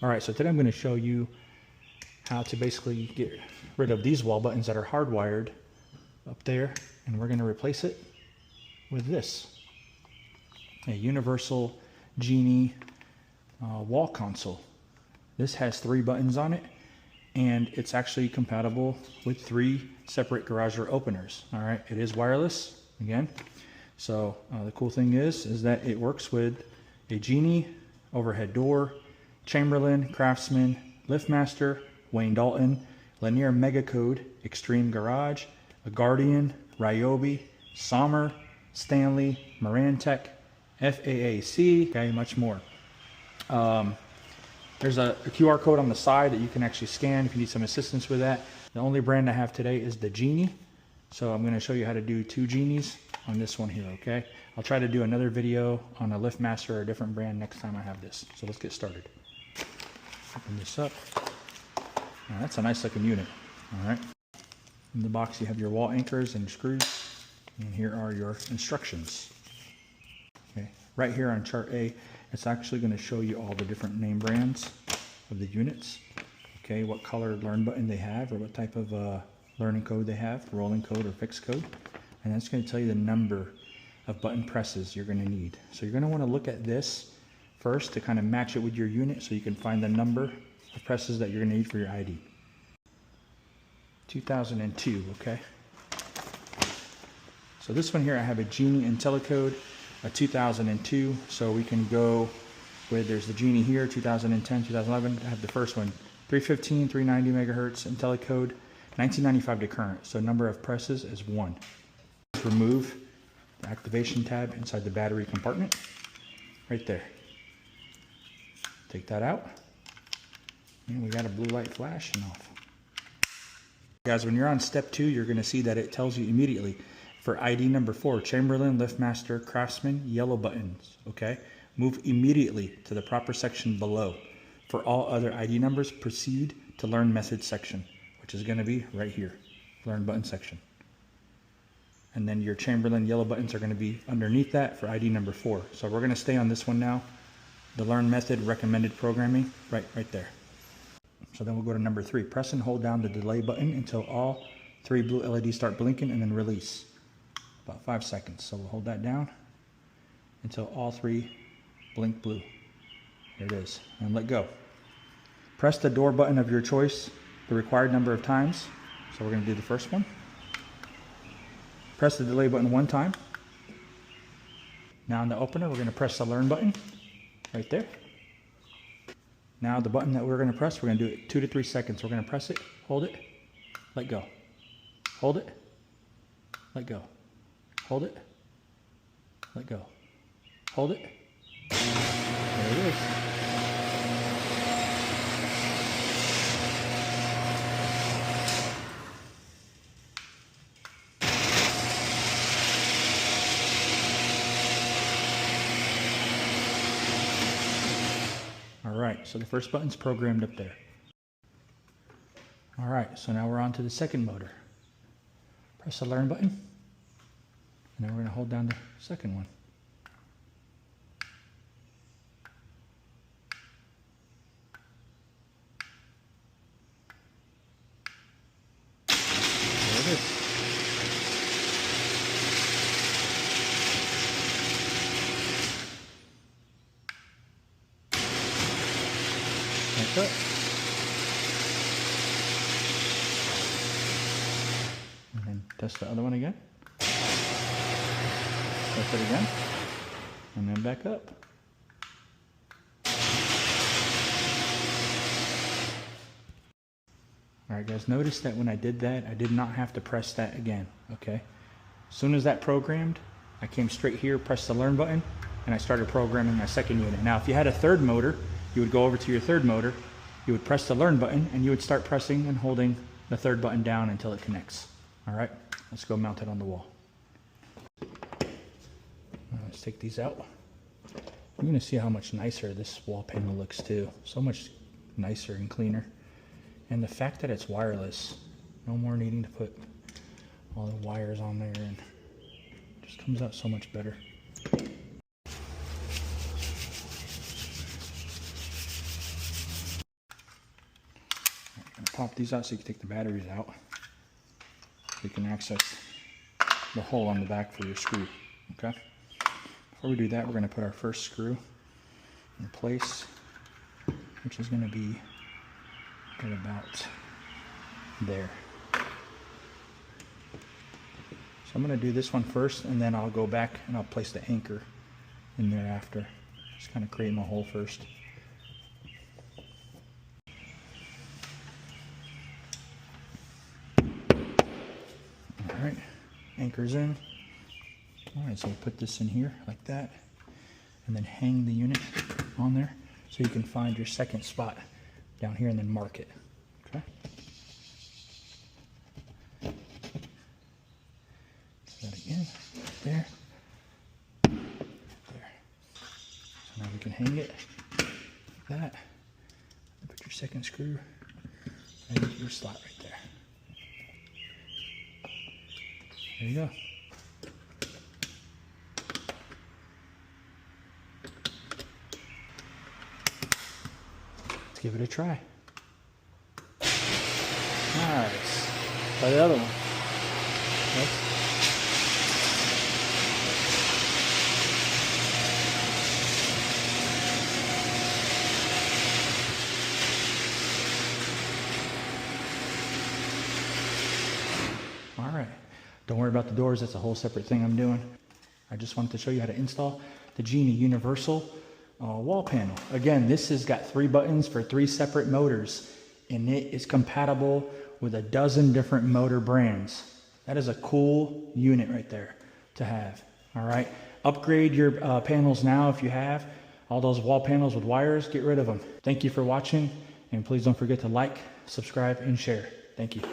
All right, so today I'm going to show you how to basically get rid of these wall buttons that are hardwired up there, and we're going to replace it with this, a universal Genie wall console. This has 3 buttons on it, and it's actually compatible with 3 separate garage door openers. All right, it is wireless again. So the cool thing is that it works with a Genie overhead door, Chamberlain, Craftsman, LiftMaster, Wayne Dalton, Linear Mega Code, Extreme Garage, a Guardian, Ryobi, Sommer, Stanley, Marantec, FAAC, okay, much more. There's a QR code on the side that you can actually scan if you need some assistance with that. The only brand I have today is the Genie. So I'm going to show you how to do 2 Genies on this one here, okay? I'll try to do another video on a LiftMaster or a different brand next time I have this. So let's get started. Open this up. Now, that's a nice looking unit, all right? In the box you have your wall anchors and screws, and here are your instructions. Okay, right here on chart A, it's actually going to show you all the different name brands of the units. Okay, what color learn button they have, or what type of learning code they have, rolling code or fixed code. And that's going to tell you the number of button presses you're going to need. So you're going to want to look at this first to kind of match it with your unit so you can find the number of presses that you're going to need for your ID. 2002, okay? So this one here, I have a Genie IntelliCode, a 2002. So we can go with, there's the Genie here, 2010, 2011. I have the first one, 315, 390 megahertz IntelliCode, 1995 to current. So number of presses is 1. Remove the activation tab inside the battery compartment, right there. Take that out, and we got a blue light flashing off. Guys, when you're on step 2, you're going to see that it tells you immediately for ID number 4, Chamberlain, LiftMaster, Craftsman, yellow buttons, okay? Move immediately to the proper section below. For all other ID numbers, proceed to Learn Method section, which is going to be right here, Learn Button section. And then your Chamberlain yellow buttons are going to be underneath that for ID number 4. So we're going to stay on this one now. The Learn Method recommended programming, right there. So then we'll go to number 3. Press and hold down the delay button until all 3 blue LEDs start blinking, and then release. About 5 seconds. So we'll hold that down until all 3 blink blue. There it is. And let go. Press the door button of your choice the required number of times. So we're going to do the first one. Press the delay button 1 time. Now in the opener, we're going to press the Learn button right there. Now the button that we're going to press, we're going to do it 2 to 3 seconds. We're going to press it, hold it, let go. Hold it, let go. Hold it, let go. Hold it. There it is. Alright, so the first button's programmed up there. Alright, so now we're on to the second motor. Press the Learn button, and then we're going to hold down the second one. There it is. That's it. And then test the other one again. Test it again. And then back up. Alright guys, notice that when I did that, I did not have to press that again, okay? As soon as that programmed, I came straight here, pressed the Learn button, and I started programming my second unit. Now if you had a third motor, you would go over to your third motor, you would press the Learn button, and you would start pressing and holding the third button down until it connects. Alright, let's go mount it on the wall. Let's take these out. You're going to see how much nicer this wall panel looks too. So much nicer and cleaner. And the fact that it's wireless, no more needing to put all the wires on there, and it just comes out so much better. pop these out so you can take the batteries out. You can access the hole on the back for your screw, okay? Before we do that, we're gonna put our first screw in place, which is gonna be at about there. So I'm gonna do this one first, and then I'll go back and I'll place the anchor in there after. Just kind of create my hole first. All right, anchor's in. All right, so we'll put this in here like that, and then hang the unit on there so you can find your second spot down here and then mark it, okay? Do that again, right there, there. So now we can hang it like that, and put your second screw right into your slot right there. There you go. Let's give it a try. Nice. Try the other one. Nope. All right. Don't worry about the doors. That's a whole separate thing I'm doing. I just wanted to show you how to install the Genie universal wall panel. Again, this has got 3 buttons for 3 separate motors, and it is compatible with a dozen different motor brands. That is a cool unit right there to have. All right, upgrade your panels now if you have all those wall panels with wires. Get rid of them. Thank you for watching, and please don't forget to like, subscribe, and share. Thank you.